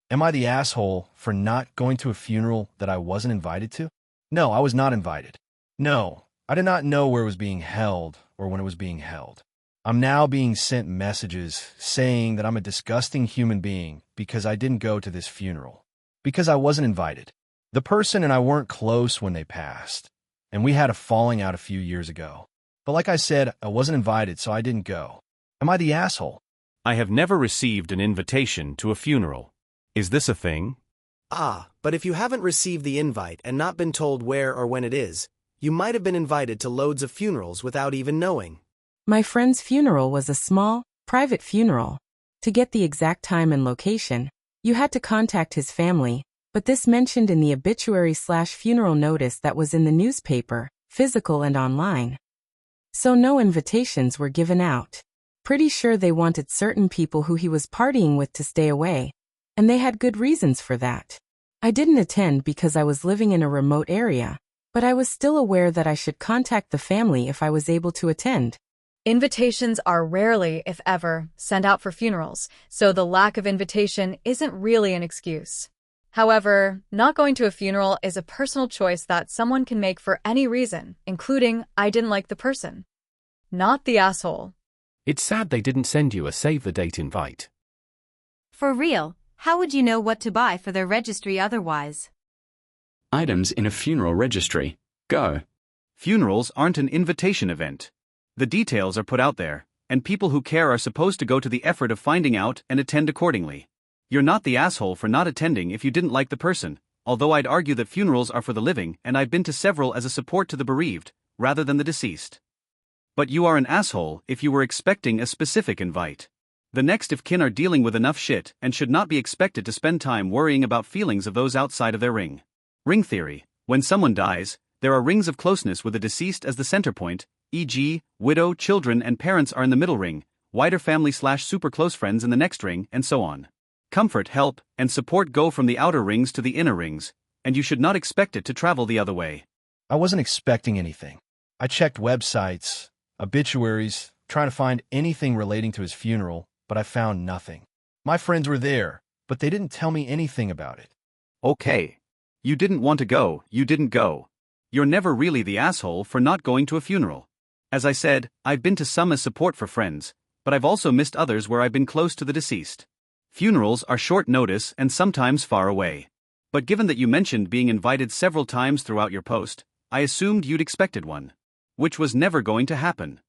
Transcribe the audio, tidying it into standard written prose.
Am I the asshole for not going to a funeral that I wasn't invited to? No, I was not invited. No, I did not know where it was being held or when it was being held. I'm now being sent messages saying that I'm a disgusting human being because I didn't go to this funeral, because I wasn't invited. The person and I weren't close when they passed, and we had a falling out a few years ago. But like I said, I wasn't invited, so I didn't go. Am I the asshole? I have never received an invitation to a funeral. Is this a thing? But if you haven't received the invite and not been told where or when it is, you might have been invited to loads of funerals without even knowing. My friend's funeral was a small, private funeral. To get the exact time and location, you had to contact his family, but this mentioned in the obituary/funeral notice that was in the newspaper, physical and online. So no invitations were given out. Pretty sure they wanted certain people who he was partying with to stay away, and they had good reasons for that. I didn't attend because I was living in a remote area, but I was still aware that I should contact the family if I was able to attend. Invitations are rarely, if ever, sent out for funerals, so the lack of invitation isn't really an excuse. However, not going to a funeral is a personal choice that someone can make for any reason, including I didn't like the person. Not the asshole. It's sad they didn't send you a save-the-date invite. For real, how would you know what to buy for their registry otherwise? Items in a funeral registry. Go. Funerals aren't an invitation event. The details are put out there, and people who care are supposed to go to the effort of finding out and attend accordingly. You're not the asshole for not attending if you didn't like the person, although I'd argue that funerals are for the living and I've been to several as a support to the bereaved, rather than the deceased. But you are an asshole if you were expecting a specific invite. The next of kin are dealing with enough shit and should not be expected to spend time worrying about feelings of those outside of their ring. Ring theory: when someone dies, there are rings of closeness with the deceased as the center point, e.g., widow, children, and parents are in the middle ring, wider family/super close friends in the next ring, and so on. Comfort, help, and support go from the outer rings to the inner rings, and you should not expect it to travel the other way. I wasn't expecting anything. I checked websites, obituaries, trying to find anything relating to his funeral, but I found nothing. My friends were there, but they didn't tell me anything about it. Okay. You didn't want to go, you didn't go. You're never really the asshole for not going to a funeral. As I said, I've been to some as support for friends, but I've also missed others where I've been close to the deceased. Funerals are short notice and sometimes far away. But given that you mentioned being invited several times throughout your post, I assumed you'd expected one. Which was never going to happen.